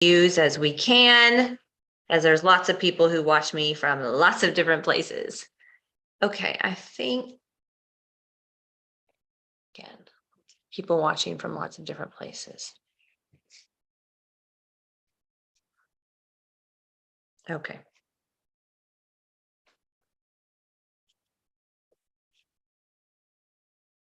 views as we can, as there's lots of people who watch me from lots of different places. Okay, I think, again, people watching from lots of different places. Okay.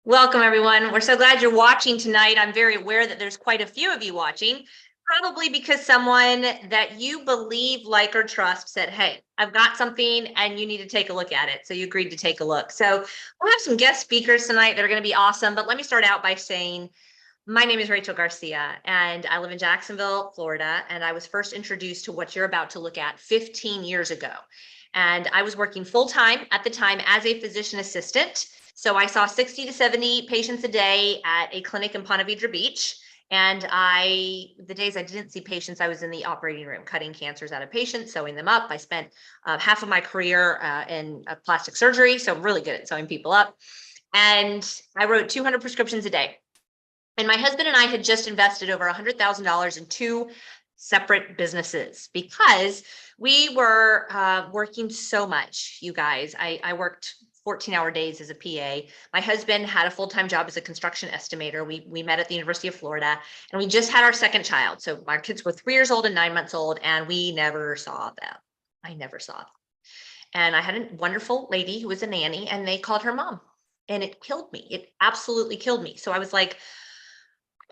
Welcome, everyone. We're so glad you're watching tonight. I'm very aware that there's quite a few of you watching, probably because someone that you believe, like, or trust said, hey, I've got something and you need to take a look at it. So you agreed to take a look. So we'll have some guest speakers tonight that are going to be awesome. But let me start out by saying, my name is Rachel Garcia, and I live in Jacksonville, Florida, and I was first introduced to what you're about to look at 15 years ago. And I was working full-time at the time as a physician assistant. So I saw 60 to 70 patients a day at a clinic in Ponte Vedra Beach. And the days I didn't see patients, I was in the operating room, cutting cancers out of patients, sewing them up. I spent half of my career in plastic surgery, so I'm really good at sewing people up. And I wrote 200 prescriptions a day. And my husband and I had just invested over $100,000 in two separate businesses because we were working so much, you guys. I worked 14-hour days as a PA. My husband had a full-time job as a construction estimator. We met at the University of Florida, and we just had our second child. So my kids were 3 years old and 9 months old, and we never saw them. I never saw them. And I had a wonderful lady who was a nanny, and they called her mom, and it killed me. It absolutely killed me. So I was like,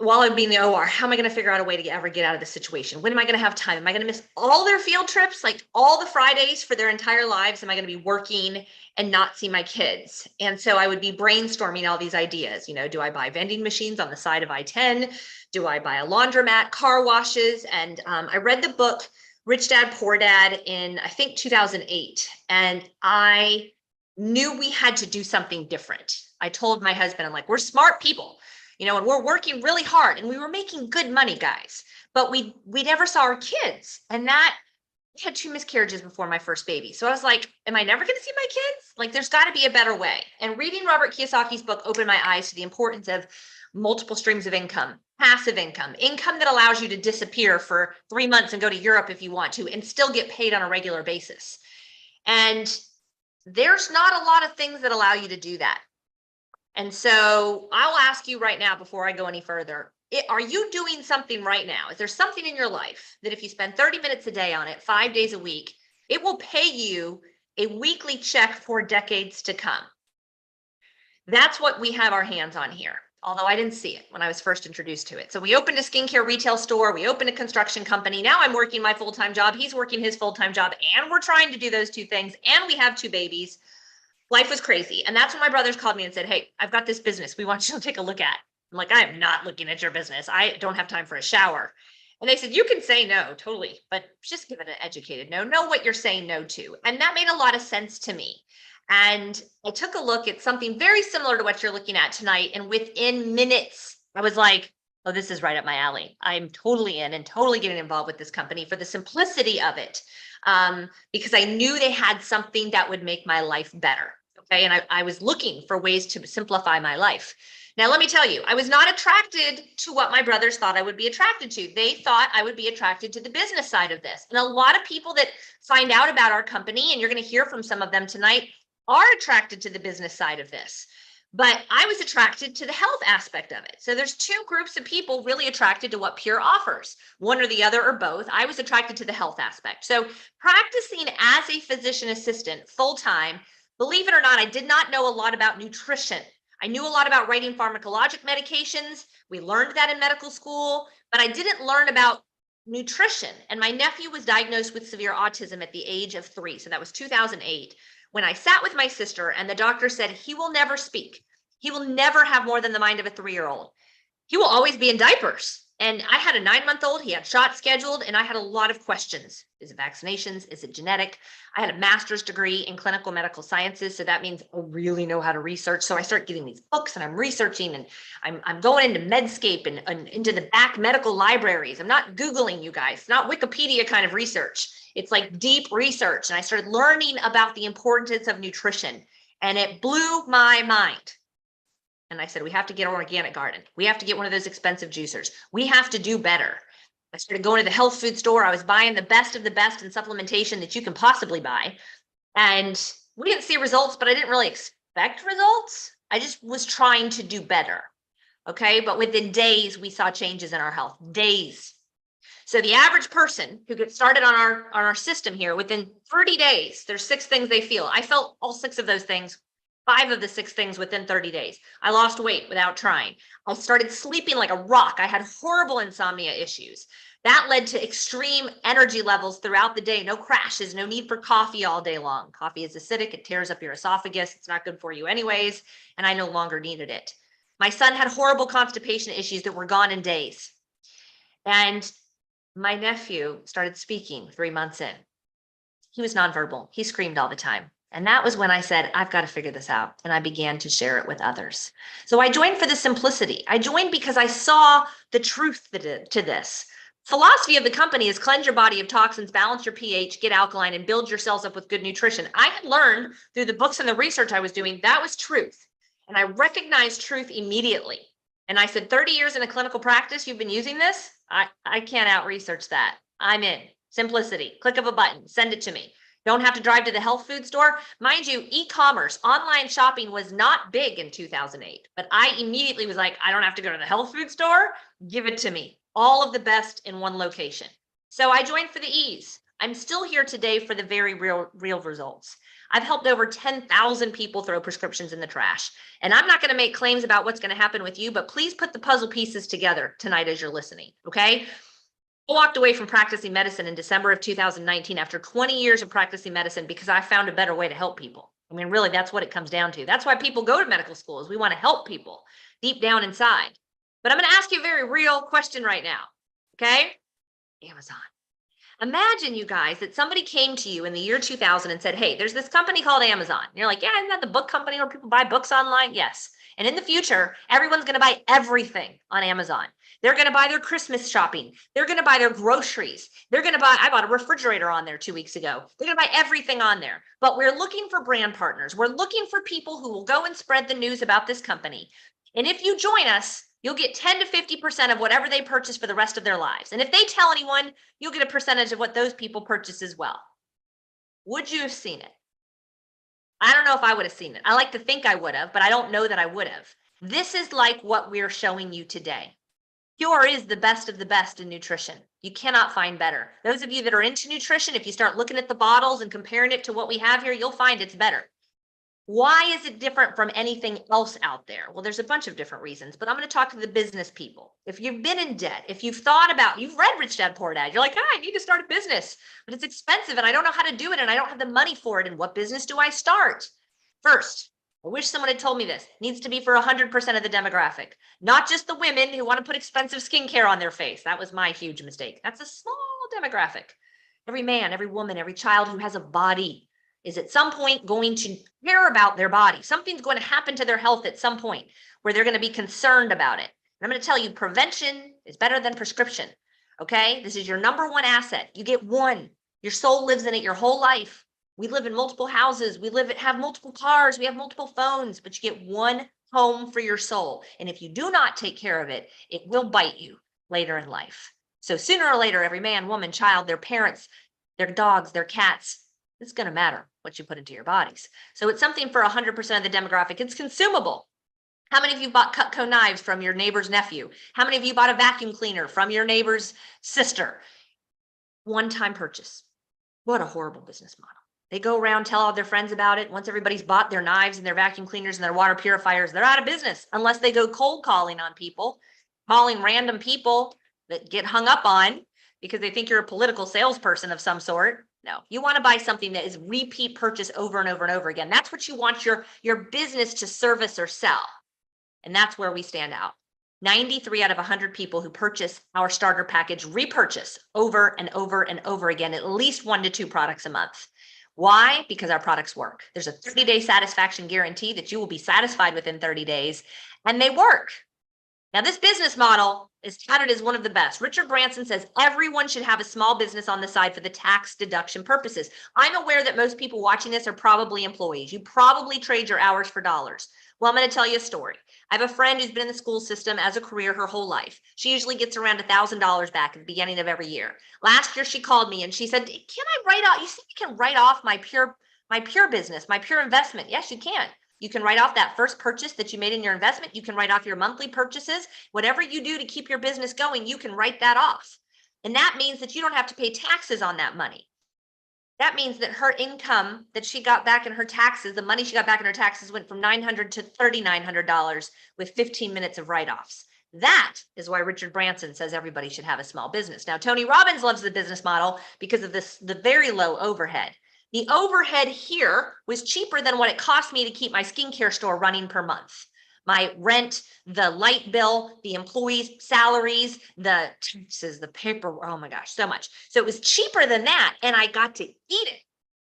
while I'd be in the OR, how am I going to figure out a way to ever get out of this situation? When am I going to have time? Am I going to miss all their field trips, like all the Fridays for their entire lives? Am I going to be working and not see my kids? And so I would be brainstorming all these ideas. You know, do I buy vending machines on the side of I-10? Do I buy a laundromat, car washes? And I read the book Rich Dad, Poor Dad in, I think, 2008. And I knew we had to do something different. I told my husband, I'm like, we're smart people. You know, and we're working really hard, and we were making good money, guys, but we never saw our kids. And that, I had 2 miscarriages before my first baby. So I was like, am I never going to see my kids? Like, there's got to be a better way. And reading Robert Kiyosaki's book opened my eyes to the importance of multiple streams of income, passive income, income that allows you to disappear for 3 months and go to Europe if you want to, and still get paid on a regular basis. And there's not a lot of things that allow you to do that. And so I'll ask you right now, before I go any further, are you doing something right now? Is there something in your life that if you spend 30 minutes a day on it, 5 days a week, it will pay you a weekly check for decades to come? That's what we have our hands on here, although I didn't see it when I was first introduced to it. So we opened a skincare retail store. We opened a construction company. Now I'm working my full-time job. He's working his full-time job, and we're trying to do those 2 things. And we have 2 babies. Life was crazy. And that's when my brothers called me and said, hey, I've got this business we want you to take a look at. I'm like, I am not looking at your business. I don't have time for a shower. And they said, you can say no, totally, but just give it an educated no. Know what you're saying no to. And that made a lot of sense to me. And I took a look at something very similar to what you're looking at tonight. And within minutes, I was like, oh, this is right up my alley. I'm totally in and totally getting involved with this company for the simplicity of it. Because I knew they had something that would make my life better. Okay. And I was looking for ways to simplify my life. Now, let me tell you, I was not attracted to what my brothers thought I would be attracted to. They thought I would be attracted to the business side of this. And a lot of people that find out about our company, and you're going to hear from some of them tonight, are attracted to the business side of this. But I was attracted to the health aspect of it. So there's 2 groups of people really attracted to what Pure offers, one or the other or both. I was attracted to the health aspect. So practicing as a physician assistant full-time, believe it or not, I did not know a lot about nutrition. I knew a lot about writing pharmacologic medications. We learned that in medical school, but I didn't learn about nutrition. And my nephew was diagnosed with severe autism at the age of 3. So that was 2008. When I sat with my sister and the doctor said, he will never speak. He will never have more than the mind of a 3-year-old. He will always be in diapers. And I had a 9-month-old, he had shots scheduled, and I had a lot of questions. Is it vaccinations? Is it genetic? I had a master's degree in clinical medical sciences. So that means I really know how to research. So I start getting these books and I'm researching, and I'm going into Medscape and into the back medical libraries. I'm not Googling, you guys, it's not Wikipedia kind of research. It's like deep research. And I started learning about the importance of nutrition, and it blew my mind. And I said, we have to get an organic garden. We have to get one of those expensive juicers. We have to do better. I started going to the health food store. I was buying the best of the best in supplementation that you can possibly buy. And we didn't see results, but I didn't really expect results. I just was trying to do better. Okay. But within days, we saw changes in our health. Days. So the average person who gets started on our system here, within 30 days, there's 6 things they feel. I felt all 6 of those things, 5 of the 6 things within 30 days. I lost weight without trying. I started sleeping like a rock. I had horrible insomnia issues. That led to extreme energy levels throughout the day. No crashes, no need for coffee all day long. Coffee is acidic. It tears up your esophagus. It's not good for you anyways. And I no longer needed it. My son had horrible constipation issues that were gone in days. And my nephew started speaking 3 months in. He was nonverbal. He screamed all the time. And that was when I said, I've got to figure this out. And I began to share it with others. So I joined for the simplicity. I joined because I saw the truth to this. Philosophy of the company is cleanse your body of toxins, balance your pH, get alkaline, and build your cells up with good nutrition. I had learned through the books and the research I was doing, that was truth. And I recognized truth immediately. And I said, 30 years in a clinical practice, you've been using this? I can't out-research that. I'm in. Simplicity. Click of a button. Send it to me. Don't have to drive to the health food store. Mind you, e-commerce, online shopping was not big in 2008. But I immediately was like, I don't have to go to the health food store. Give it to me. All of the best in one location. So I joined for the ease. I'm still here today for the very real results. I've helped over 10,000 people throw prescriptions in the trash. And I'm not going to make claims about what's going to happen with you, but please put the puzzle pieces together tonight as you're listening, okay? I walked away from practicing medicine in December of 2019 after 20 years of practicing medicine because I found a better way to help people. I mean, really, that's what it comes down to. That's why people go to medical schools. We want to help people deep down inside. But I'm going to ask you a very real question right now, okay? Amazon. Imagine, you guys, that somebody came to you in the year 2000 and said, hey, there's this company called Amazon. And you're like, yeah, isn't that the book company where people buy books online? Yes. And in the future, everyone's going to buy everything on Amazon. They're going to buy their Christmas shopping. They're going to buy their groceries. They're going to buy, I bought a refrigerator on there 2 weeks ago. They're going to buy everything on there. But we're looking for brand partners. We're looking for people who will go and spread the news about this company. And if you join us, you'll get 10 to 50% of whatever they purchase for the rest of their lives. And if they tell anyone, you'll get a percentage of what those people purchase as well. Would you have seen it? I don't know if I would have seen it. I like to think I would have, but I don't know that I would have. This is like what we're showing you today. Pure is the best of the best in nutrition. You cannot find better. Those of you that are into nutrition, if you start looking at the bottles and comparing it to what we have here, you'll find it's better. Why is it different from anything else out there? Well, there's a bunch of different reasons, but I'm going to talk to the business people. If you've been in debt, if you've thought about, you've read Rich Dad Poor Dad, you're like, I need to start a business, but it's expensive and I don't know how to do it and I don't have the money for it. And what business do I start? First, I wish someone had told me this. It needs to be for 100% of the demographic, not just the women who want to put expensive skincare on their face. That was my huge mistake. That's a small demographic. Every man, every woman, every child who has a body is at some point going to care about their body. Something's going to happen to their health at some point where they're going to be concerned about it. And I'm going to tell you, prevention is better than prescription. Okay. This is your number one asset. You get one. Your soul lives in it your whole life. We live in multiple houses. Have multiple cars. We have multiple phones, but you get one home for your soul. And if you do not take care of it, it will bite you later in life. So sooner or later, every man, woman, child, their parents, their dogs, their cats, it's going to matter what you put into your bodies. So it's something for 100% of the demographic. It's consumable. How many of you bought Cutco knives from your neighbor's nephew? How many of you bought a vacuum cleaner from your neighbor's sister? One-time purchase. What a horrible business model. They go around, tell all their friends about it. Once everybody's bought their knives and their vacuum cleaners and their water purifiers, they're out of business unless they go cold calling on people, calling random people that get hung up on because they think you're a political salesperson of some sort. No, you want to buy something that is repeat purchase over and over and over again. That's what you want your business to service or sell. And that's where we stand out. 93 out of 100 people who purchase our starter package repurchase over and over and over again, at least 1 to 2 products a month. Why? Because our products work. There's a 30-day satisfaction guarantee that you will be satisfied within 30 days, and they work. Now, this business model is touted as one of the best. Richard Branson says everyone should have a small business on the side for the tax deduction purposes. I'm aware that most people watching this are probably employees. You probably trade your hours for dollars. Well, I'm going to tell you a story. I have a friend who's been in the school system as a career her whole life. She usually gets around $1,000 back at the beginning of every year. Last year, she called me and she said, "Can I write off? You see, you can write off my pure business, my pure investment." Yes, you can. You can write off that first purchase that you made in your investment. You can write off your monthly purchases. Whatever you do to keep your business going, you can write that off. And that means that you don't have to pay taxes on that money. That means that her income that she got back in her taxes, the money she got back in her taxes went from $900 to $3,900 with 15 minutes of write-offs. That is why Richard Branson says everybody should have a small business. Now, Tony Robbins loves the business model because of the very low overhead. The overhead here was cheaper than what it cost me to keep my skincare store running per month. My rent, the light bill, the employees' salaries, the taxes, the paper, oh my gosh, so much. So it was cheaper than that, and I got to eat it.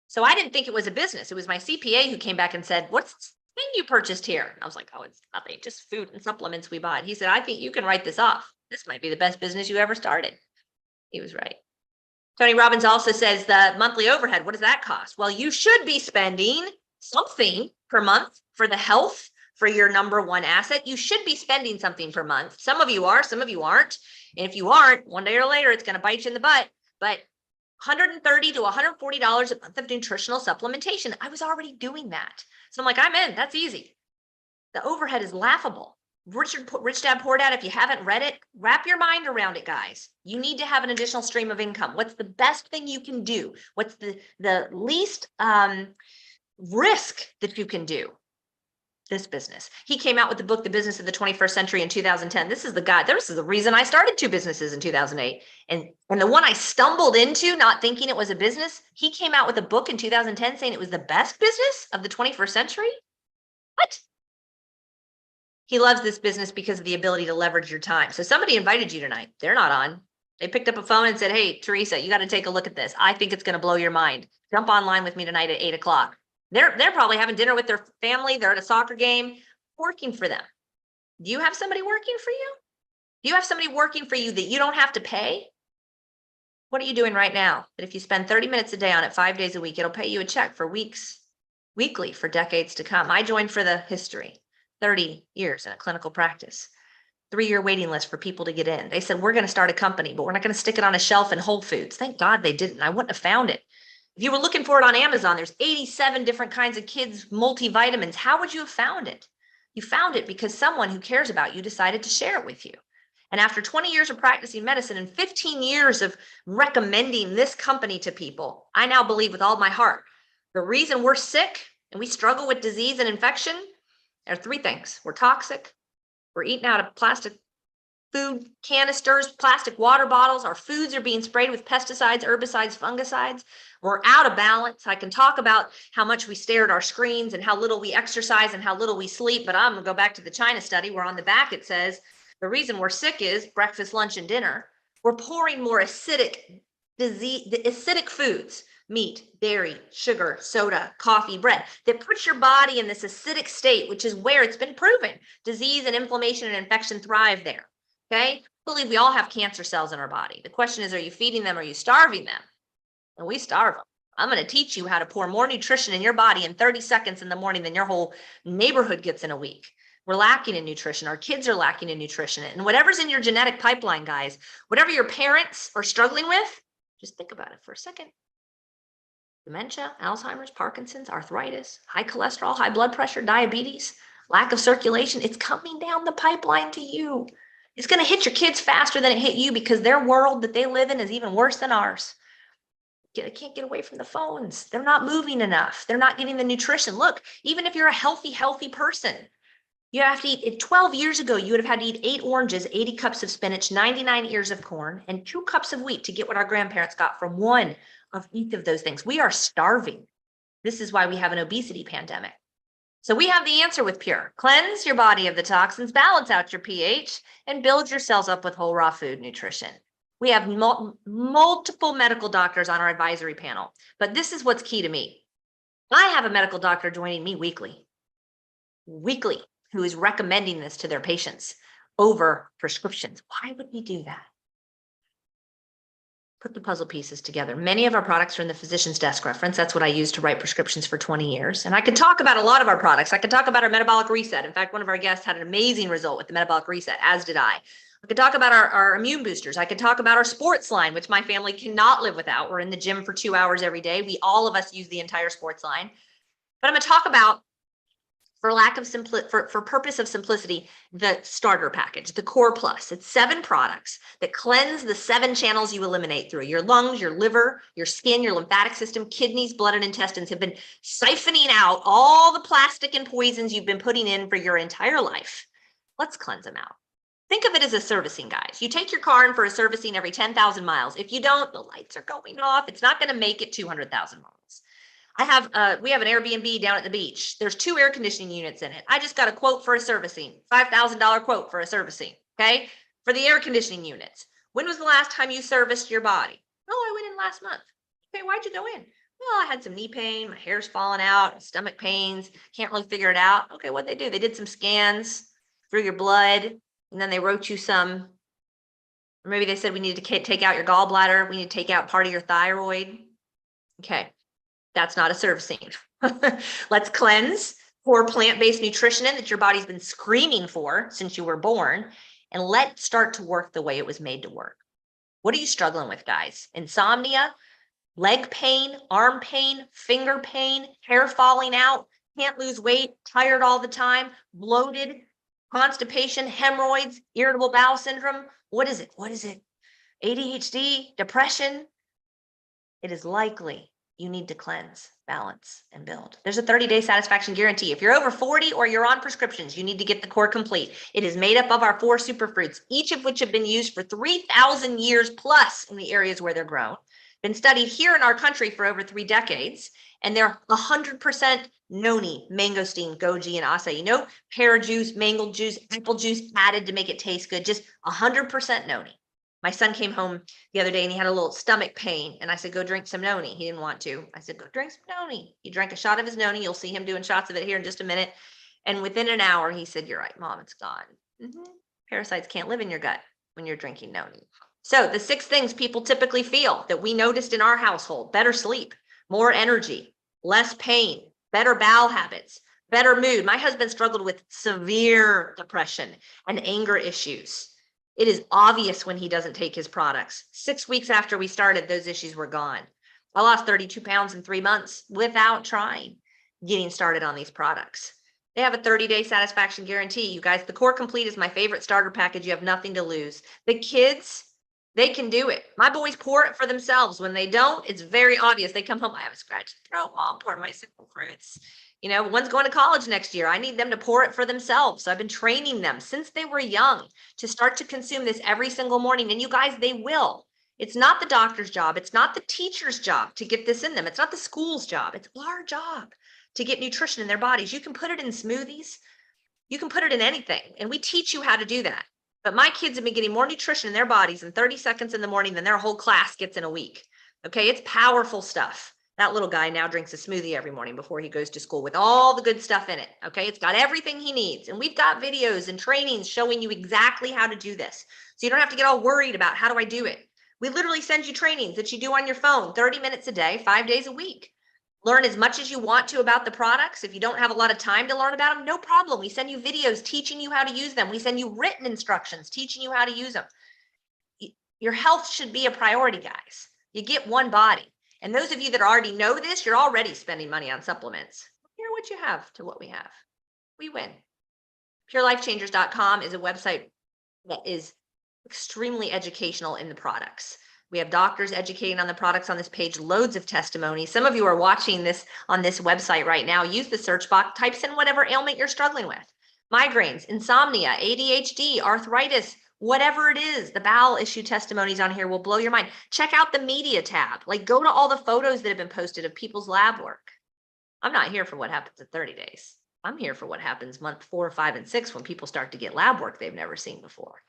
So I didn't think it was a business. It was my CPA who came back and said, "What's this thing you purchased here?" And I was like, "Oh, it's nothing, just food and supplements we bought." He said, "I think you can write this off. This might be the best business you ever started." He was right. Tony Robbins also says the monthly overhead, what does that cost? Well, you should be spending something per month for the health, for your number one asset. You should be spending something per month. Some of you are, some of you aren't. And if you aren't, one day or later, it's going to bite you in the butt. But $130 to $140 a month of nutritional supplementation. I was already doing that. So I'm like, I'm in. That's easy. The overhead is laughable. Rich Dad Poor Dad, if you haven't read it, wrap your mind around it, guys. You need to have an additional stream of income. What's the best thing you can do? What's the least risk that you can do? This business. He came out with the book, The Business of the 21st Century in 2010. This is the guy. This is the reason I started two businesses in 2008. And the one I stumbled into, not thinking it was a business, he came out with a book in 2010 saying it was the best business of the 21st century. What? He loves this business because of the ability to leverage your time. So somebody invited you tonight. They're not on. They picked up a phone and said, "Hey, Teresa, you got to take a look at this. I think it's going to blow your mind. Jump online with me tonight at 8:00. They're probably having dinner with their family. They're at a soccer game, working for them. Do you have somebody working for you? Do you have somebody working for you that you don't have to pay? What are you doing right now? That if you spend 30 minutes a day on it, 5 days a week, it'll pay you a check for weekly for decades to come. I joined for the history. 30 years in a clinical practice, 3-year waiting list for people to get in. They said, "We're going to start a company, but we're not going to stick it on a shelf in Whole Foods." Thank God they didn't. I wouldn't have found it. If you were looking for it on Amazon, there's 87 different kinds of kids multivitamins. How would you have found it? You found it because someone who cares about you decided to share it with you. And after 20 years of practicing medicine and 15 years of recommending this company to people, I now believe with all my heart, the reason we're sick and we struggle with disease and infection, there are 3 things. We're toxic. We're eating out of plastic food canisters, plastic water bottles. Our foods are being sprayed with pesticides, herbicides, fungicides. We're out of balance. I can talk about how much we stare at our screens and how little we exercise and how little we sleep, but I'm going to go back to the China study where on the back it says the reason we're sick is breakfast, lunch, and dinner. We're pouring more acidic foods, meat, dairy, sugar, soda, coffee, bread, that puts your body in this acidic state, which is where it's been proven disease and inflammation and infection thrive there. Okay. I believe we all have cancer cells in our body. The question is, are you feeding them? Or are you starving them? And we starve them. I'm going to teach you how to pour more nutrition in your body in 30 seconds in the morning than your whole neighborhood gets in a week. We're lacking in nutrition. Our kids are lacking in nutrition. And whatever's in your genetic pipeline, guys, whatever your parents are struggling with, just think about it for a second. Dementia, Alzheimer's, Parkinson's, arthritis, high cholesterol, high blood pressure, diabetes, lack of circulation. It's coming down the pipeline to you. It's going to hit your kids faster than it hit you because their world that they live in is even worse than ours. They can't get away from the phones. They're not moving enough. They're not getting the nutrition. Look, even if you're a healthy person, you have to eat. 12 years ago, you would have had to eat 8 oranges, 80 cups of spinach, 99 ears of corn, and 2 cups of wheat to get what our grandparents got from one of each of those things. We are starving. This is why we have an obesity pandemic. So we have the answer with Pure. Cleanse your body of the toxins, balance out your pH, and build your cells up with whole raw food nutrition. We have multiple medical doctors on our advisory panel, but this is what's key to me. I have a medical doctor joining me weekly, who is recommending this to their patients over prescriptions. Why would we do that? put the puzzle pieces together. Many of our products are in the physician's desk reference. That's what I used to write prescriptions for 20 years. And I could talk about a lot of our products. I could talk about our metabolic reset. In fact, one of our guests had an amazing result with the metabolic reset, as did I. I could talk about our immune boosters. I could talk about our sports line, which my family cannot live without. We're in the gym for 2 hours every day. All of us use the entire sports line. But I'm going to talk about, for purpose of simplicity, the starter package, the Core Plus. It's 7 products that cleanse the 7 channels you eliminate through. Your lungs, your liver, your skin, your lymphatic system, kidneys, blood, and intestines have been siphoning out all the plastic and poisons you've been putting in for your entire life. Let's cleanse them out. Think of it as a servicing, guys. You take your car in for a servicing every 10,000 miles. If you don't, the lights are going off. It's not going to make it 200,000 miles. We have an Airbnb down at the beach. There's 2 air conditioning units in it. I just got a quote for a servicing, $5,000 quote for a servicing, okay? For the air conditioning units. When was the last time you serviced your body? Oh, I went in last month. Okay, why'd you go in? Well, I had some knee pain, my hair's falling out, stomach pains, can't really figure it out. Okay, what'd they do? They did some scans through your blood, and then they wrote you some, or maybe they said we need to take out your gallbladder, we need to take out part of your thyroid. Okay. That's not a servicing. Let's cleanse, pour plant-based nutrition in that your body's been screaming for since you were born, and let it start to work the way it was made to work. What are you struggling with, guys? Insomnia, leg pain, arm pain, finger pain, hair falling out, can't lose weight, tired all the time, bloated, constipation, hemorrhoids, irritable bowel syndrome. What is it? What is it? ADHD, depression? It is likely you need to cleanse, balance, and build. There's a 30-day satisfaction guarantee. If you're over 40 or you're on prescriptions, you need to get the Core Complete. It is made up of our 4 superfruits, each of which have been used for 3,000 years plus in the areas where they're grown, been studied here in our country for over 3 decades, and they're 100% noni, mangosteen, goji, and acai. No pear juice, mango juice, apple juice added to make it taste good, just 100% noni. My son came home the other day and he had a little stomach pain. And I said, go drink some noni. He didn't want to. I said, go drink some noni. He drank a shot of his noni. You'll see him doing shots of it here in just a minute. And within an hour, he said, you're right, Mom, it's gone. Parasites can't live in your gut when you're drinking noni. So the 6 things people typically feel that we noticed in our household: better sleep, more energy, less pain, better bowel habits, better mood. My husband struggled with severe depression and anger issues. It is obvious when he doesn't take his products. 6 weeks after we started, those issues were gone. I lost 32 pounds in 3 months without trying, getting started on these products. They have a 30-day satisfaction guarantee. You guys, the Core Complete is my favorite starter package. You have nothing to lose. The kids, they can do it. My boys pour it for themselves. When they don't, it's very obvious. They come home, I have a scratched throat, Mom, pour my simple fruits. You know, one's going to college next year. I need them to pour it for themselves. So I've been training them since they were young to start to consume this every single morning. And you guys, they will. It's not the doctor's job. It's not the teacher's job to get this in them. It's not the school's job. It's our job to get nutrition in their bodies. You can put it in smoothies. You can put it in anything. And we teach you how to do that. But my kids have been getting more nutrition in their bodies in 30 seconds in the morning than their whole class gets in a week. Okay, it's powerful stuff. That little guy now drinks a smoothie every morning before he goes to school with all the good stuff in it. Okay, it's got everything he needs. And we've got videos and trainings showing you exactly how to do this. So you don't have to get all worried about how do I do it. We literally send you trainings that you do on your phone, 30 minutes a day, 5 days a week. Learn as much as you want to about the products. If you don't have a lot of time to learn about them, no problem. We send you videos teaching you how to use them. We send you written instructions teaching you how to use them. Your health should be a priority, guys. You get one body. And those of you that already know this, you're already spending money on supplements. Hear what you have to what we have. We win. PureLifeChangers.com is a website that is extremely educational in the products. We have doctors educating on the products on this page, loads of testimonies. Some of you are watching this on this website right now. Use the search box, types in whatever ailment you're struggling with. Migraines, insomnia, ADHD, arthritis, whatever it is. The bowel issue testimonies on here will blow your mind. Check out the media tab. Like, go to all the photos that have been posted of people's lab work. I'm not here for what happens in 30 days. I'm here for what happens month 4, 5, and 6 when people start to get lab work they've never seen before.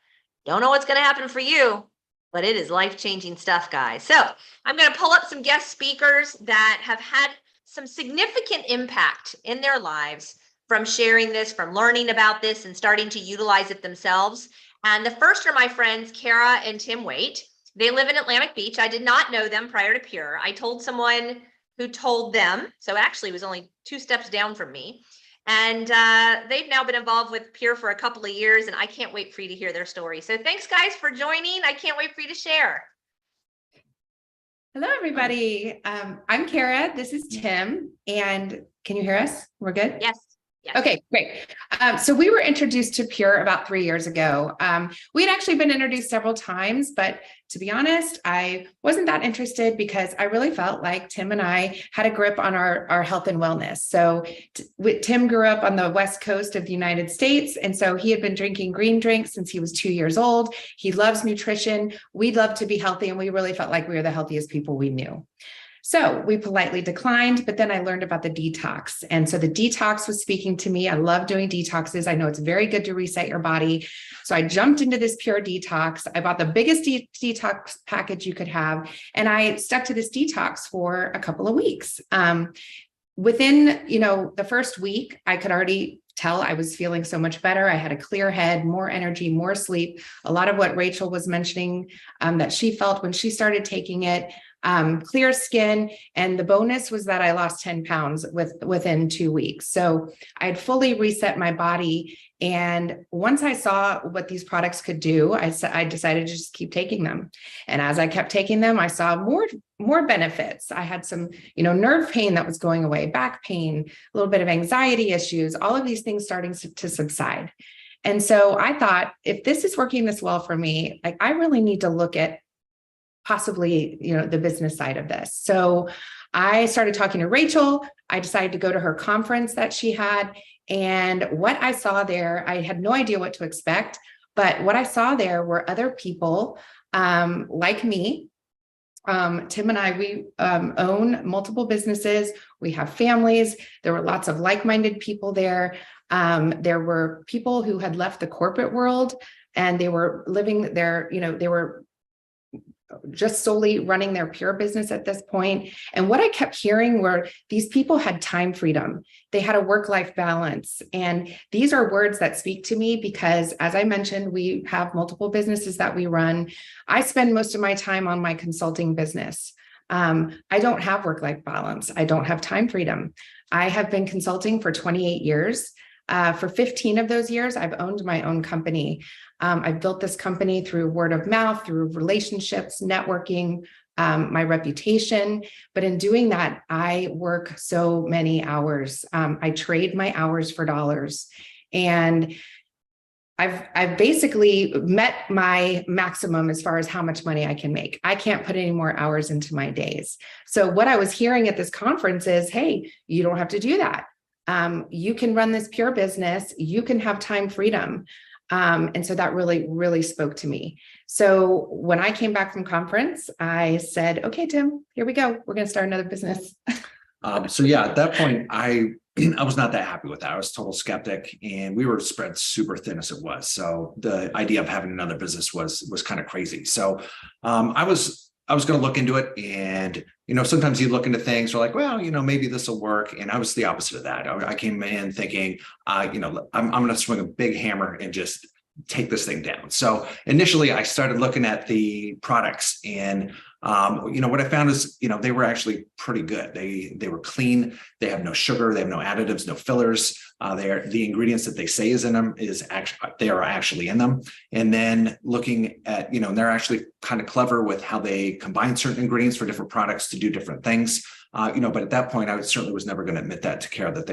Don't know what's going to happen for you, but it is life-changing stuff, guys. So I'm going to pull up some guest speakers that have had some significant impact in their lives from sharing this, from learning about this and starting to utilize it themselves. And the first are my friends, Kara and Tim Waite. They live in Atlantic Beach. I did not know them prior to Pure. I told someone who told them. So actually it was only 2 steps down from me. And they've now been involved with Pure for a couple of years, and I can't wait for you to hear their story. So thanks guys for joining. I can't wait for you to share. Hello, everybody. I'm Kara. This is Tim. And can you hear us? We're good? Yes. Yes. Okay, great. So we were introduced to Pure about 3 years ago. We had actually been introduced several times, but to be honest, I wasn't that interested because I really felt like Tim and I had a grip on our health and wellness. So Tim grew up on the West Coast of the United States. And so he had been drinking green drinks since he was 2 years old. He loves nutrition. We love to be healthy. And we really felt like we were the healthiest people we knew. So we politely declined, but then I learned about the detox. And so the detox was speaking to me. I love doing detoxes. I know it's very good to reset your body. So I jumped into this Pure detox. I bought the biggest detox package you could have. And I stuck to this detox for a couple of weeks. Within, the first week, I could already tell I was feeling so much better. I had a clear head, more energy, more sleep. A lot of what Rachel was mentioning that she felt when she started taking it. Clear skin. And the bonus was that I lost 10 pounds within 2 weeks. So I had fully reset my body. And once I saw what these products could do, I decided to just keep taking them. And as I kept taking them, I saw more benefits. I had some, nerve pain that was going away, back pain, a little bit of anxiety issues, all of these things starting to subside. And so I thought, if this is working this well for me, like I really need to look at possibly, the business side of this. So I started talking to Rachel. I decided to go to her conference that she had. And what I saw there, I had no idea what to expect, but what I saw there were other people like me. Tim and I, we own multiple businesses. We have families. There were lots of like-minded people there. There were people who had left the corporate world and they were living there, they were just solely running their Pure business at this point. And what I kept hearing were these people had time freedom. They had a work-life balance. And these are words that speak to me because, as I mentioned, we have multiple businesses that we run. I spend most of my time on my consulting business. I don't have work-life balance. I don't have time freedom. I have been consulting for 28 years. For 15 of those years, I've owned my own company. I've built this company through word of mouth, through relationships, networking, my reputation. But in doing that, I work so many hours. I trade my hours for dollars. And I've basically met my maximum as far as how much money I can make. I can't put any more hours into my days. So what I was hearing at this conference is, hey, you don't have to do that. You can run this Pure business. You can have time freedom. And so that really, really spoke to me. So when I came back from conference, I said, okay, Tim, here we go. We're going to start another business. So yeah, at that point, I was not that happy with that. I was a total skeptic and we were spread super thin as it was. So the idea of having another business was kind of crazy. So I was going to look into it and, sometimes you look into things, you're like, well, maybe this will work. And I was the opposite of that. I came in thinking, I'm going to swing a big hammer and just take this thing down. So initially I started looking at the products and, what I found is, they were actually pretty good. They were clean. They have no sugar. They have no additives, no fillers. The ingredients that they say is in them they are actually in them. And then looking at, they're actually kind of clever with how they combine certain ingredients for different products to do different things. But at that point, I certainly was never going to admit that to Kara that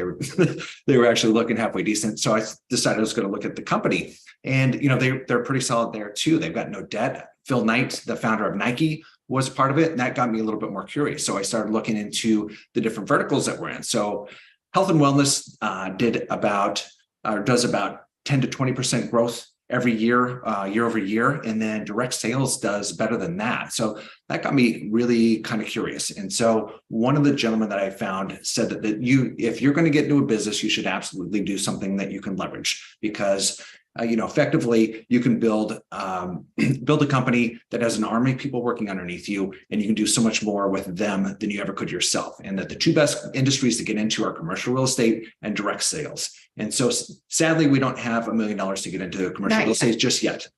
they were actually looking halfway decent. So I decided I was going to look at the company, and they're pretty solid there too. They've got no debt. Phil Knight, the founder of Nike, was part of it, and that got me a little bit more curious. So I started looking into the different verticals that we're in. So health and wellness does about 10 to 20% growth every year, year over year. And then direct sales does better than that. So that got me really kind of curious. And so one of the gentlemen that I found said that if you're going to get into a business, you should absolutely do something that you can leverage, because effectively you can build a company that has an army of people working underneath you, and you can do so much more with them than you ever could yourself. And that the two best industries to get into are commercial real estate and direct sales. And so sadly, we don't have $1 million to get into commercial real estate just yet.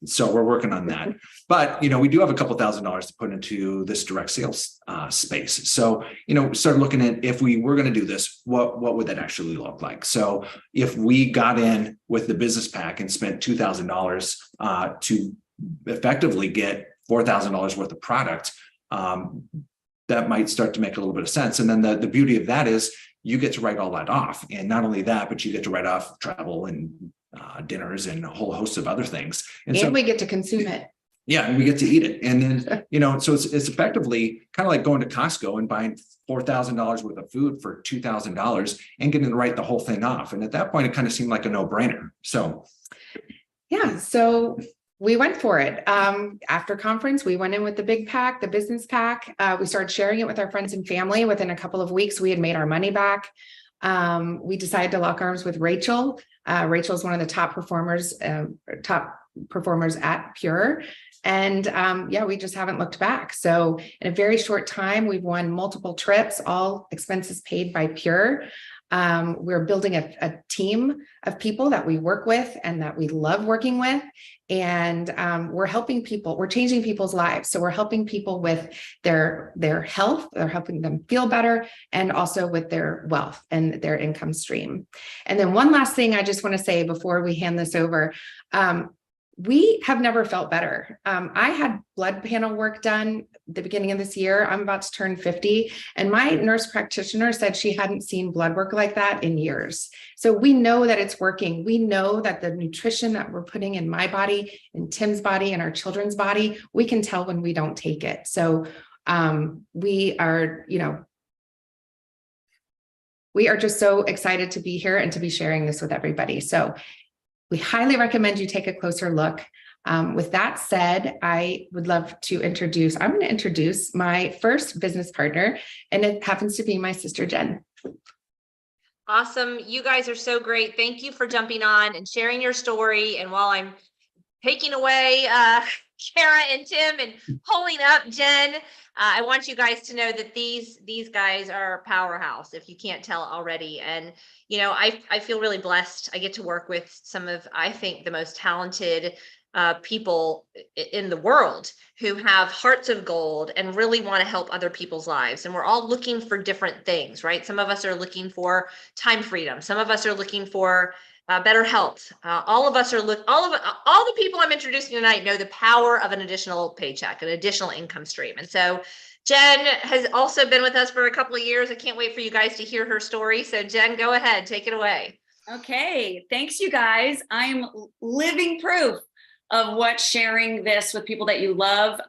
So we're working on that. But, we do have a couple $1,000s to put into this direct sales space. So, start looking at, if we were going to do this, what would that actually look like? So if we got in with the business pack and spent $2,000 to effectively get $4,000 worth of product, that might start to make a little bit of sense. And then the beauty of that is you get to write all that off. And not only that, but you get to write off travel and dinners and a whole host of other things. And so we get to consume it. Yeah, and we get to eat it. And then, so it's effectively kind of like going to Costco and buying $4,000 worth of food for $2,000 and getting to write the whole thing off. And at that point, it kind of seemed like a no-brainer. So yeah, so we went for it. After conference, we went in with the big pack, the business pack. We started sharing it with our friends and family. Within a couple of weeks, we had made our money back. We decided to lock arms with Rachel. Rachel is one of the top performers at Pure. And we just haven't looked back. So in a very short time, we've won multiple trips, all expenses paid by Pure. We're building a team of people that we work with and that we love working with. And we're helping people, we're changing people's lives. So we're helping people with their health, they're helping them feel better, and also with their wealth and their income stream. And then one last thing I just want to say before we hand this over. We have never felt better. I had blood panel work done at the beginning of this year. I'm about to turn 50, and my nurse practitioner said she hadn't seen blood work like that in years. So we know that it's working. We know that the nutrition that we're putting in my body, in Tim's body, and our children's body, we can tell when we don't take it. So we are just so excited to be here and to be sharing this with everybody. So we highly recommend you take a closer look. With that said, I'm going to introduce my first business partner, and it happens to be my sister, Jen. Awesome. You guys are so great. Thank you for jumping on and sharing your story. And while I'm taking away Kara and Tim and pulling up Jen, I want you guys to know that these guys are a powerhouse, if you can't tell already. And, I feel really blessed. I get to work with some of, I think, the most talented people in the world who have hearts of gold and really want to help other people's lives. And we're all looking for different things, right? Some of us are looking for time freedom. Some of us are looking for better health. All of us are all the people I'm introducing tonight know the power of an additional paycheck, an additional income stream. And so Jen has also been with us for a couple of years. I can't wait for you guys to hear her story. So Jen, go ahead, take it away. Okay, thanks you guys. I am living proof of what sharing this with people that you love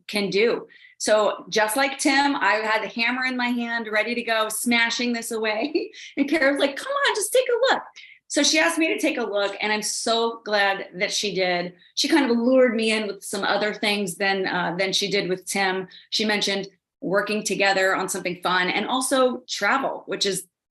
can do. So just like Tim, I had the hammer in my hand, ready to go, smashing this away. And Kara's like, come on, just take a look. So she asked me to take a look, and I'm so glad that she did. She kind of lured me in with some other things than she did with Tim. She mentioned working together on something fun, and also travel,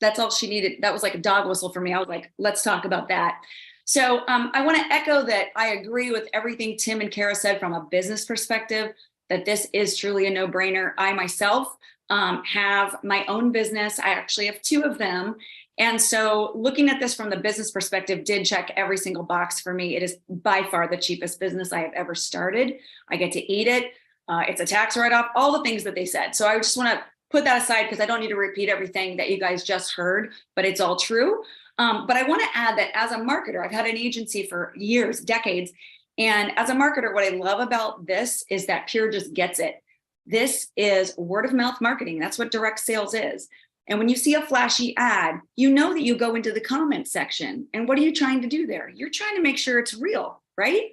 that's all she needed. That was like a dog whistle for me. I was like, let's talk about that. So I want to echo that I agree with everything Tim and Kara said from a business perspective, that this is truly a no-brainer. I myself have my own business. I actually have two of them. And so looking at this from the business perspective did check every single box for me. It is by far the cheapest business I have ever started. I get to eat it. It's a tax write-off, all the things that they said. So I just want to put that aside because I don't need to repeat everything that you guys just heard, but it's all true. But I want to add that as a marketer, I've had an agency for years, decades. And as a marketer, what I love about this is that Pure just gets it. This is word of mouth marketing. That's what direct sales is. And when you see a flashy ad, you know that you go into the comment section. And what are you trying to do there? You're trying to make sure it's real, right?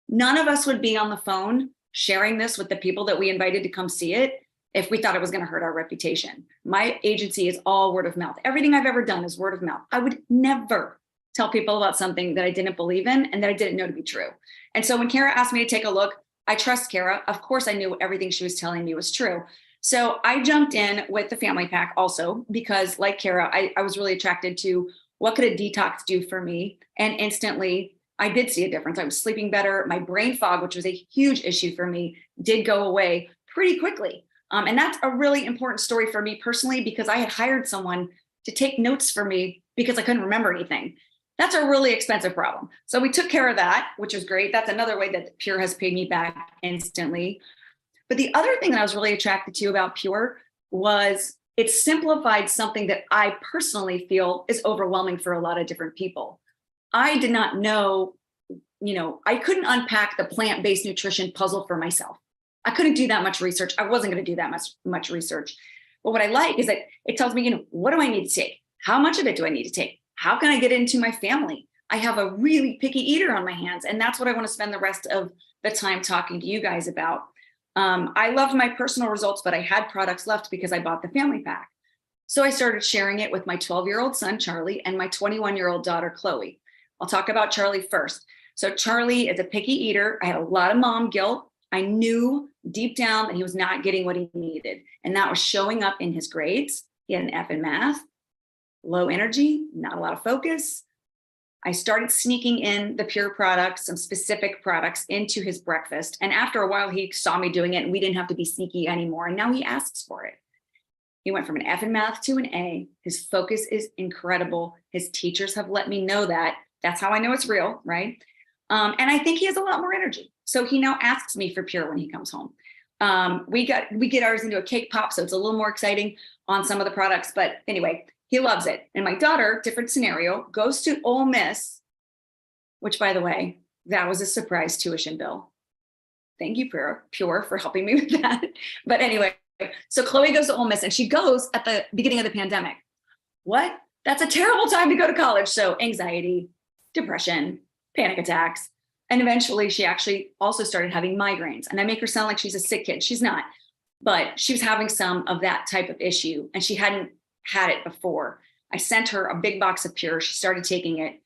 None of us would be on the phone sharing this with the people that we invited to come see it if we thought it was going to hurt our reputation. My agency is all word of mouth. Everything I've ever done is word of mouth. I would never tell people about something that I didn't believe in and that I didn't know to be true. And so when Kara asked me to take a look, I trust Kara. Of course, I knew everything she was telling me was true. So I jumped in with the family pack also because, like Kara, I was really attracted to what could a detox do for me. And instantly, I did see a difference. I was sleeping better. My brain fog, which was a huge issue for me, did go away pretty quickly. And that's a really important story for me personally, because I had hired someone to take notes for me because I couldn't remember anything. That's a really expensive problem. So we took care of that, which is great. That's another way that Pure has paid me back instantly. But the other thing that I was really attracted to about Pure was it simplified something that I personally feel is overwhelming for a lot of different people. I did not know, I couldn't unpack the plant-based nutrition puzzle for myself. I couldn't do that much research. I wasn't going to do that much research. But what I like is that it tells me, what do I need to take? How much of it do I need to take? How can I get it into my family? I have a really picky eater on my hands, and that's what I want to spend the rest of the time talking to you guys about. I loved my personal results, but I had products left because I bought the family pack. So I started sharing it with my 12-year-old son, Charlie, and my 21-year-old daughter, Chloe. I'll talk about Charlie first. So Charlie is a picky eater. I had a lot of mom guilt. I knew deep down that he was not getting what he needed. And that was showing up in his grades. He had an F in math, low energy, not a lot of focus. I started sneaking in the Pure products, some specific products into his breakfast. And after a while, he saw me doing it and we didn't have to be sneaky anymore. And now he asks for it. He went from an F in math to an A. His focus is incredible. His teachers have let me know that. That's how I know it's real, right? And I think he has a lot more energy. So he now asks me for Pure when he comes home. We get ours into a cake pop, so it's a little more exciting on some of the products. But anyway, he loves it. And my daughter, different scenario, goes to Ole Miss, which, by the way, that was a surprise tuition bill. Thank you, Pure, for helping me with that. But anyway, so Chloe goes to Ole Miss and she goes at the beginning of the pandemic. What? That's a terrible time to go to college. So anxiety, depression, panic attacks. And eventually she actually also started having migraines. And I make her sound like she's a sick kid. She's not, but she was having some of that type of issue and she hadn't had it before. I sent her a big box of Pure. She started taking it.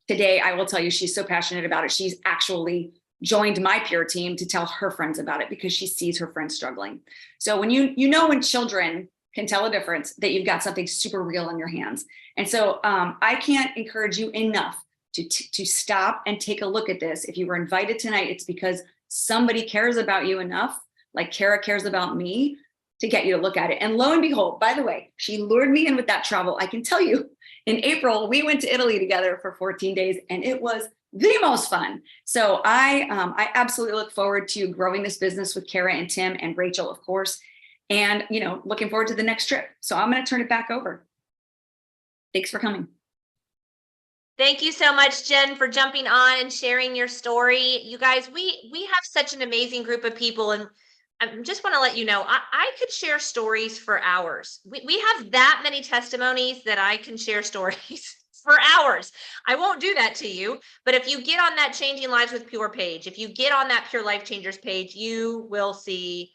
Today, I will tell you, she's so passionate about it. She's actually joined my Pure team to tell her friends about it because she sees her friends struggling. So when when children can tell a difference, that you've got something super real in your hands. And so I can't encourage you enough to stop and take a look at this. If you were invited tonight, it's because somebody cares about you enough, like Kara cares about me, to get you to look at it. And lo and behold, by the way, she lured me in with that travel. I can tell you, in April, we went to Italy together for 14 days and it was the most fun. So I absolutely look forward to growing this business with Kara and Tim and Rachel, of course, and looking forward to the next trip. So I'm going to turn it back over. Thanks for coming. Thank you so much, Jen, for jumping on and sharing your story. You guys, we have such an amazing group of people, and I just want to let you know, I could share stories for hours. We have that many testimonies that I can share stories for hours. I won't do that to you, but if you get on that Changing Lives with Pure page, if you get on that Pure Life Changers page, you will see,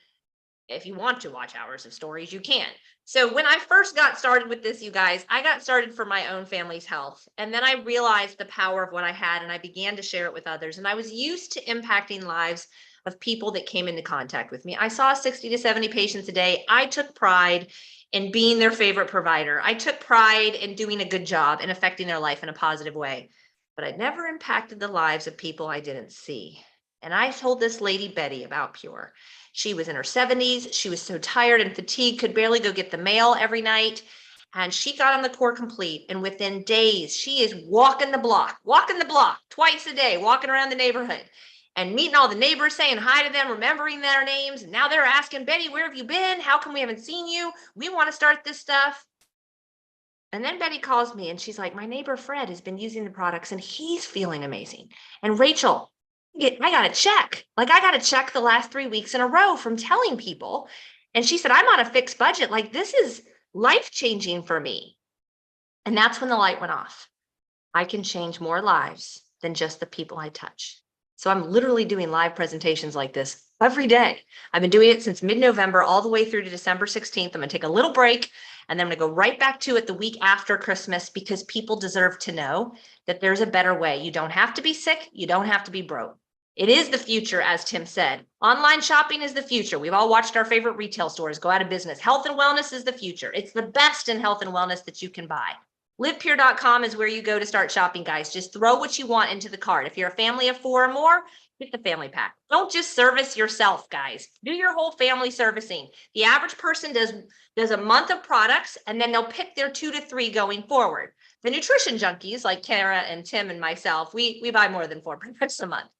if you want to watch hours of stories, you can. So when I first got started with this, you guys, I got started for my own family's health. And then I realized the power of what I had and I began to share it with others. And I was used to impacting lives of people that came into contact with me. I saw 60 to 70 patients a day. I took pride in being their favorite provider. I took pride in doing a good job and affecting their life in a positive way. But I never impacted the lives of people I didn't see. And I told this lady, Betty, about Pure. She was in her 70s. She was so tired and fatigued, could barely go get the mail every night. And she got on the Core Complete. And within days, she is walking the block twice a day, walking around the neighborhood and meeting all the neighbors, saying hi to them, remembering their names. And now they're asking, Betty, where have you been? How come we haven't seen you? We want to start this stuff. And then Betty calls me and she's like, my neighbor Fred has been using the products and he's feeling amazing. And Rachel, I got to check. I got to check the last 3 weeks in a row from telling people. And she said, I'm on a fixed budget. This is life-changing for me. And that's when the light went off. I can change more lives than just the people I touch. So I'm literally doing live presentations like this every day. I've been doing it since mid-November all the way through to December 16th. I'm going to take a little break and then I'm going to go right back to it the week after Christmas because people deserve to know that there's a better way. You don't have to be sick. You don't have to be broke. It is the future, as Tim said. Online shopping is the future. We've all watched our favorite retail stores go out of business. Health and wellness is the future. It's the best in health and wellness that you can buy. LivePure.com is where you go to start shopping, guys. Just throw what you want into the cart. If you're a family of 4 or more, get the family pack. Don't just service yourself, guys. Do your whole family servicing. The average person does a month of products, and then they'll pick their 2 to 3 going forward. The nutrition junkies like Kara and Tim and myself, we buy more than 4 products a month.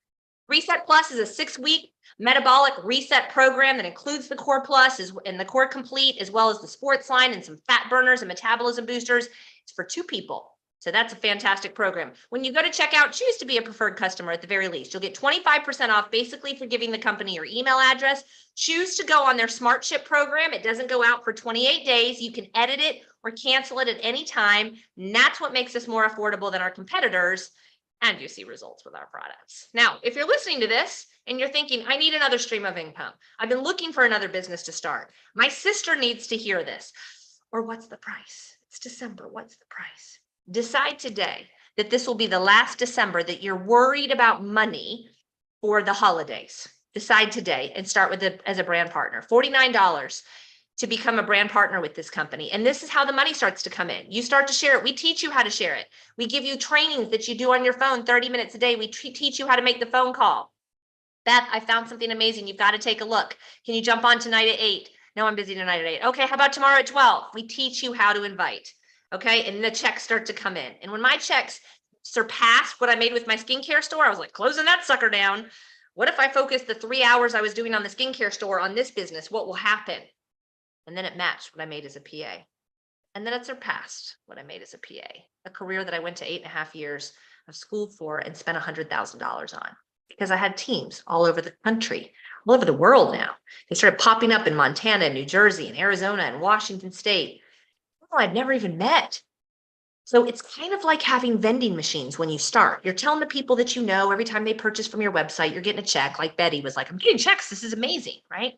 Reset Plus is a 6-week metabolic reset program that includes the Core Plus and the Core Complete, as well as the sports line and some fat burners and metabolism boosters. It's for 2 people. So that's a fantastic program. When you go to checkout, choose to be a preferred customer at the very least. You'll get 25% off basically for giving the company your email address. Choose to go on their Smart Ship program. It doesn't go out for 28 days. You can edit it or cancel it at any time. And that's what makes us more affordable than our competitors. And you see results with our products. Now, if you're listening to this and you're thinking, I need another stream of income. I've been looking for another business to start. My sister needs to hear this. Or what's the price? It's December. What's the price? Decide today that this will be the last December that you're worried about money for the holidays. Decide today and start with it as a brand partner. $49 to become a brand partner with this company. And this is how the money starts to come in. You start to share it. We teach you how to share it. We give you trainings that you do on your phone 30 minutes a day. We teach you how to make the phone call. Beth, I found something amazing. You've got to take a look. Can you jump on tonight at 8? No, I'm busy tonight at 8. Okay, how about tomorrow at 12? We teach you how to invite. Okay, and the checks start to come in. And when my checks surpassed what I made with my skincare store, I was like, closing that sucker down. What if I focus the 3 hours I was doing on the skincare store on this business? What will happen? And then it matched what I made as a PA. And then it surpassed what I made as a PA, a career that I went to 8.5 years of school for and spent $100,000 on, because I had teams all over the country, all over the world now. They started popping up in Montana, New Jersey, and Arizona, and Washington State. People I'd never even met. So it's kind of like having vending machines when you start. You're telling the people that you know every time they purchase from your website, you're getting a check. Like Betty was like, I'm getting checks. This is amazing, right?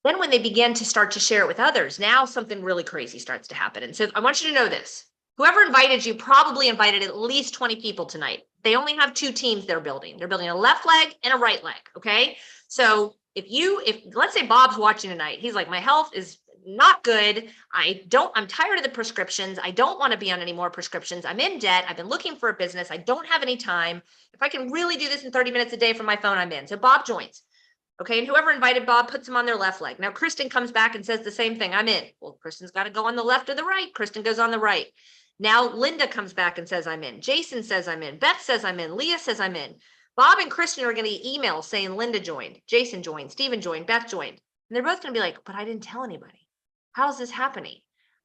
Then when they begin to start to share it with others, now something really crazy starts to happen. And so I want you to know this. Whoever invited you probably invited at least 20 people tonight. They only have 2 teams they're building. They're building a left leg and a right leg, okay? So if let's say Bob's watching tonight, he's like, my health is not good. I'm tired of the prescriptions. I don't want to be on any more prescriptions. I'm in debt. I've been looking for a business. I don't have any time. If I can really do this in 30 minutes a day from my phone, I'm in. So Bob joins. Okay, and whoever invited Bob puts him on their left leg. Now, Kristen comes back and says the same thing. I'm in. Well, Kristen's got to go on the left or the right. Kristen goes on the right. Now, Linda comes back and says, I'm in. Jason says, I'm in. Beth says, I'm in. Leah says, I'm in. Bob and Kristen are going to get emails saying Linda joined, Jason joined, Stephen joined, Beth joined. And they're both going to be like, but I didn't tell anybody. How is this happening?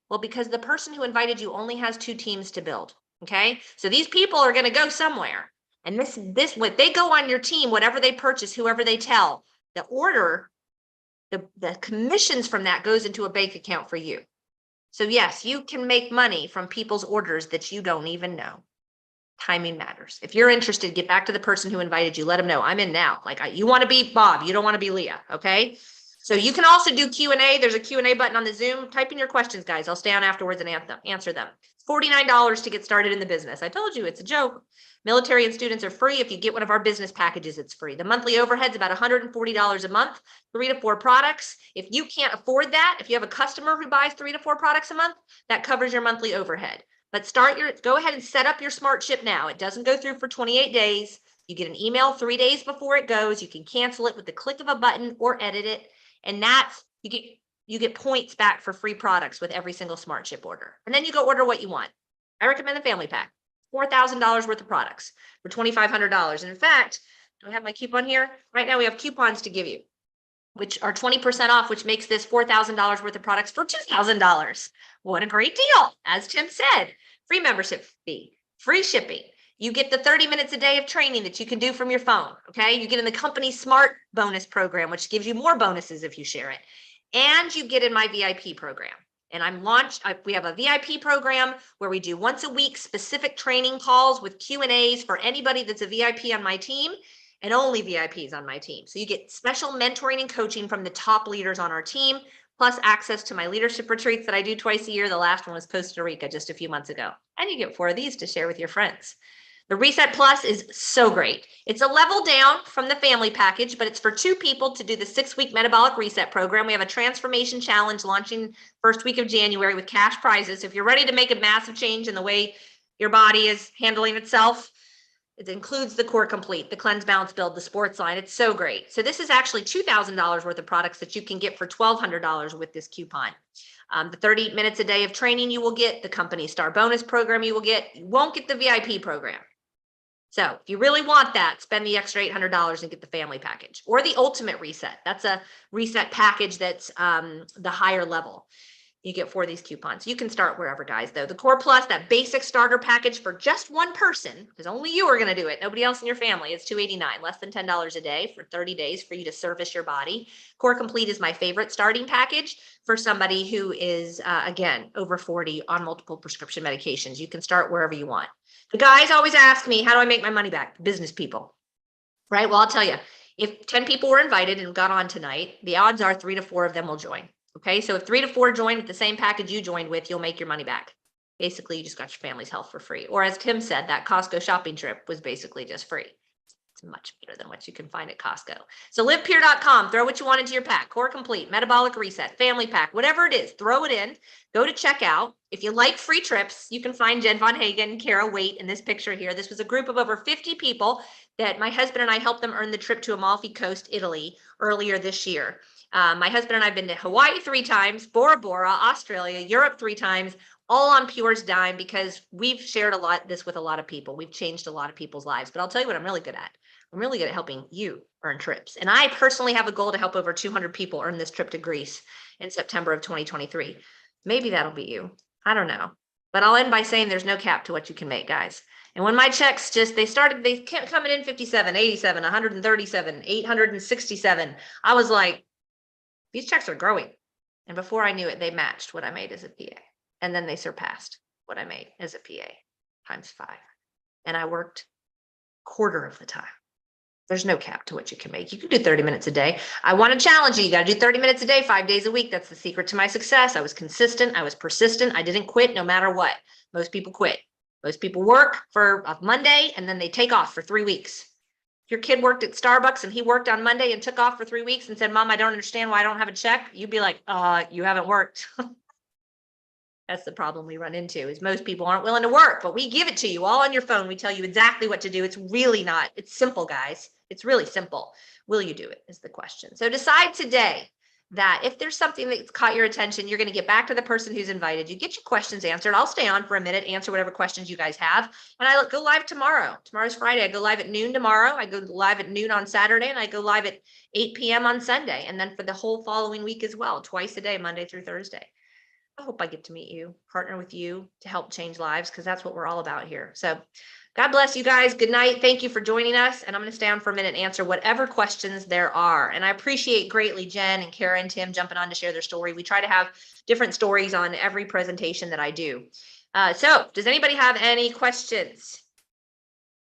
Well, because the person who invited you only has 2 teams to build. Okay, so these people are going to go somewhere. And when they go on your team, whatever they purchase, whoever they tell, the order, the commissions from that goes into a bank account for you. So yes, you can make money from people's orders that you don't even know. Timing matters. If you're interested, get back to the person who invited you. Let them know I'm in now. Like you want to be Bob, you don't want to be Leah. Okay. So you can also do Q&A. There's a Q&A button on the Zoom. Type in your questions, guys. I'll stay on afterwards and answer them. $49 to get started in the business. I told you it's a joke. Military and students are free. If you get one of our business packages, it's free. The monthly overhead's about $140 a month, 3 to 4 products. If you can't afford that, if you have a customer who buys 3 to 4 products a month, that covers your monthly overhead. But go ahead and set up your Smart Ship now. It doesn't go through for 28 days. You get an email 3 days before it goes. You can cancel it with the click of a button or edit it. And you get points back for free products with every single Smart Ship order. And then you go order what you want. I recommend the family pack, $4,000 worth of products for $2,500. And in fact, do I have my coupon here? Right now we have coupons to give you, which are 20% off, which makes this $4,000 worth of products for $2,000. What a great deal. As Tim said, free membership fee, free shipping. You get the 30 minutes a day of training that you can do from your phone. Okay. You get in the company Smart bonus program, which gives you more bonuses if you share it. And you get in my VIP program. And we have a VIP program where we do once a week specific training calls with Q&As for anybody that's a VIP on my team, and only VIPs on my team. So you get special mentoring and coaching from the top leaders on our team, plus access to my leadership retreats that I do twice a year. The last one was Costa Rica just a few months ago. And you get 4 of these to share with your friends. The Reset Plus is so great. It's a level down from the family package, but it's for 2 people to do the 6-week metabolic reset program. We have a transformation challenge launching first week of January with cash prizes. If you're ready to make a massive change in the way your body is handling itself, It includes the Core Complete, the Cleanse, Balance, Build, the sports line. It's so great. So this is actually $2,000 worth of products that you can get for $1,200 with this coupon. The 30 minutes a day of training you will get, the company star bonus program you will get. You won't get the VIP program. So if you really want that, spend the extra $800 and get the family package or the ultimate reset. That's a reset package that's the higher level you get for these coupons. You can start wherever, guys, though. The Core Plus, that basic starter package for just one person, because only you are going to do it. Nobody else in your family. It's $289, less than $10 a day for 30 days for you to service your body. Core Complete is my favorite starting package for somebody who is, again, over 40 on multiple prescription medications. You can start wherever you want. The guys always ask me, how do I make my money back? Business people, right? Well, I'll tell you, if 10 people were invited and got on tonight, the odds are 3 to 4 of them will join. Okay, so if 3 to 4 join with the same package you joined with, you'll make your money back. Basically, you just got your family's health for free. Or as Tim said, that Costco shopping trip was basically just free. It's much better than what you can find at Costco. So livepure.com, throw what you want into your pack. Core Complete, Metabolic Reset, Family Pack, whatever it is, throw it in. Go to checkout. If you like free trips, you can find Jen Von Hagen, Kara Waite in this picture here. This was a group of over 50 people that my husband and I helped them earn the trip to Amalfi Coast, Italy earlier this year. My husband and I have been to Hawaii 3 times, Bora Bora, Australia, Europe 3 times, all on Pure's dime because we've shared this with a lot of people. We've changed a lot of people's lives. But I'll tell you what I'm really good at. I'm really good at helping you earn trips. And I personally have a goal to help over 200 people earn this trip to Greece in September of 2023. Maybe that'll be you. I don't know. But I'll end by saying there's no cap to what you can make, guys. And when my checks they kept coming in 57, 87, 137, 867. I was like, these checks are growing. And before I knew it, they matched what I made as a PA. And then they surpassed what I made as a PA times 5. And I worked quarter of the time. There's no cap to what you can make. You can do 30 minutes a day. I want to challenge you. You got to do 30 minutes a day, 5 days a week. That's the secret to my success. I was consistent. I was persistent. I didn't quit no matter what. Most people quit. Most people work for a Monday and then they take off for 3 weeks. If your kid worked at Starbucks and he worked on Monday and took off for 3 weeks and said, Mom, I don't understand why I don't have a check. You'd be like, you haven't worked. That's the problem we run into is most people aren't willing to work, but we give it to you all on your phone. We tell you exactly what to do. It's really not. It's simple, guys. It's really simple. Will you do it is the question. So decide today that if there's something that's caught your attention, you're going to get back to the person who's invited you, get your questions answered. I'll stay on for a minute, answer whatever questions you guys have. And I go live tomorrow. Tomorrow's Friday. I go live at noon tomorrow. I go live at noon on Saturday and I go live at 8 p.m. on Sunday. And then for the whole following week as well, twice a day, Monday through Thursday. I hope I get to meet you, partner with you to help change lives because that's what we're all about here. So God bless you guys. Good night. Thank you for joining us. And I'm going to stay on for a minute and answer whatever questions there are. And I appreciate greatly Jen and Kara and Tim jumping on to share their story. We try to have different stories on every presentation that I do. So does anybody have any questions?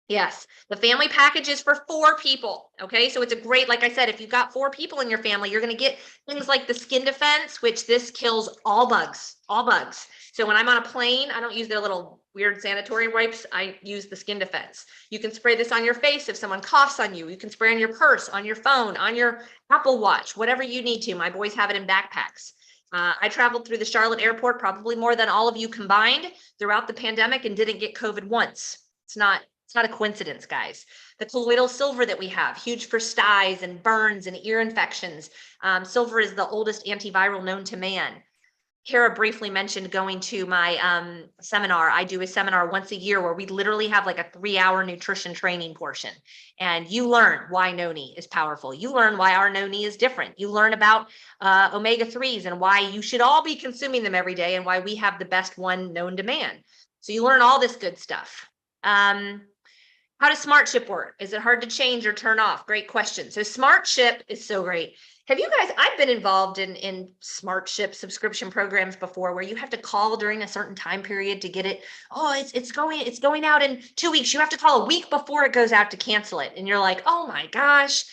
Yes, the family package is for 4 people. Okay, so it's a great, like I said, if you've got 4 people in your family, you're going to get things like the skin defense, which this kills all bugs, all bugs. So when I'm on a plane, I don't use their little weird sanitary wipes. I use the skin defense. You can spray this on your face if someone coughs on you. You can spray on your purse, on your phone, on your Apple Watch, whatever you need to. My boys have it in backpacks. I traveled through the Charlotte airport probably more than all of you combined throughout the pandemic and didn't get COVID once. It's not a coincidence, guys. The colloidal silver that we have, huge for styes and burns and ear infections. Silver is the oldest antiviral known to man. Kara briefly mentioned going to my seminar. I do a seminar once a year where we literally have like a 3-hour nutrition training portion. And you learn why noni is powerful. You learn why our noni is different. You learn about omega-3s and why you should all be consuming them every day and why we have the best one known to man. So you learn all this good stuff. How does Smart Ship work? Is it hard to change or turn off? Great question. So Smart Ship is so great. Have you guys, I've been involved in Smart Ship subscription programs before where you have to call during a certain time period to get it. Oh, it's going out in 2 weeks. You have to call a week before it goes out to cancel it. And you're like, oh my gosh,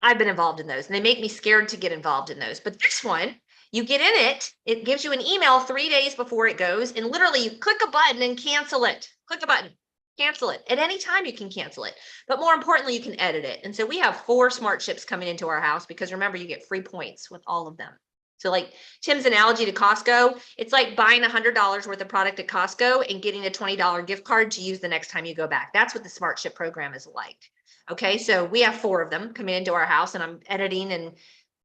I've been involved in those and they make me scared to get involved in those. But this one, you get in it, it gives you an email 3 days before it goes and literally you click a button and cancel it. Click a button. Cancel it. At any time you can cancel it. But more importantly, you can edit it. And so we have 4 Smart Ships coming into our house because remember, you get free points with all of them. So like Tim's analogy to Costco, it's like buying $100 worth of product at Costco and getting a $20 gift card to use the next time you go back. That's what the Smart Ship program is like. Okay, so we have 4 of them coming into our house, and I'm editing, and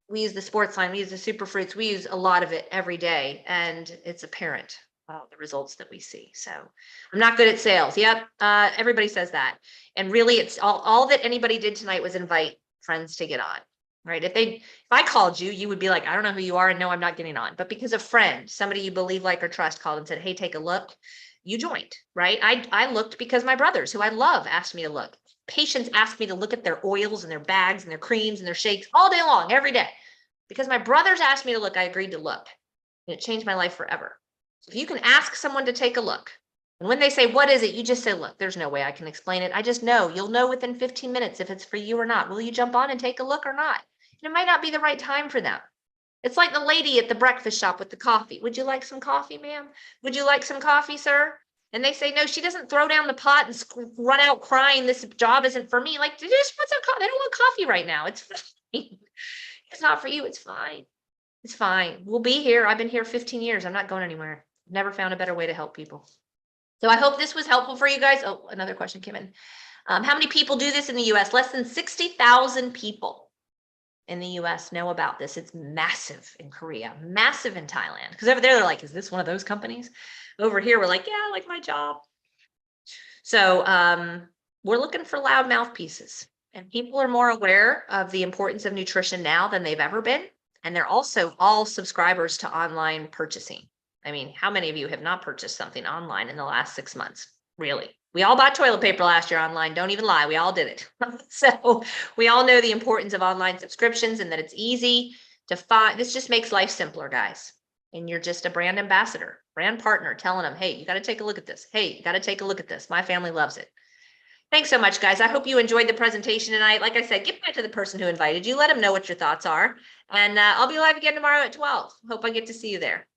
we use the sports line, we use the super fruits, we use a lot of it every day, and it's apparent the results that we see. So I'm not good at sales. Yep, everybody says that, and really, it's all that anybody did tonight was invite friends to get on. Right. If I called you, you would be like, I don't know who you are, and no, I'm not getting on. But because a friend, somebody you believe, like, or trust called and said, hey, take a look, you joined, right? I looked because my brothers, who I love, asked me to look. Patients asked me to look at their oils and their bags and their creams and their shakes all day long, every day. Because my brothers asked me to look, I agreed to look. And it changed my life forever. So if you can ask someone to take a look, and when they say, what is it? You just say, look, there's no way I can explain it. I just know. You'll know within 15 minutes if it's for you or not. Will you jump on and take a look or not? And it might not be the right time for them. It's like the lady at the breakfast shop with the coffee. Would you like some coffee, ma'am? Would you like some coffee, sir? And they say, no, she doesn't throw down the pot and run out crying, this job isn't for me. Like, they just want some coffee. They don't want coffee right now. It's fine. It's not for you. It's fine. It's fine. We'll be here. I've been here 15 years. I'm not going anywhere. Never found a better way to help people. So I hope this was helpful for you guys. Oh, another question came in. How many people do this in the US? Less than 60,000 people in the US know about this. It's massive in Korea, massive in Thailand. Because over there, they're like, is this one of those companies? Over here, we're like, yeah, I like my job. So we're looking for loud mouthpieces. And people are more aware of the importance of nutrition now than they've ever been. And they're also all subscribers to online purchasing. I mean, how many of you have not purchased something online in the last 6 months? Really? We all bought toilet paper last year online. Don't even lie. We all did it. So we all know the importance of online subscriptions and that it's easy to find. This just makes life simpler, guys. And you're just a brand ambassador, brand partner, telling them, hey, you got to take a look at this. Hey, you got to take a look at this. My family loves it. Thanks so much, guys. I hope you enjoyed the presentation tonight. Like I said, get back to the person who invited you. Let them know what your thoughts are. And I'll be live again tomorrow at 12. Hope I get to see you there.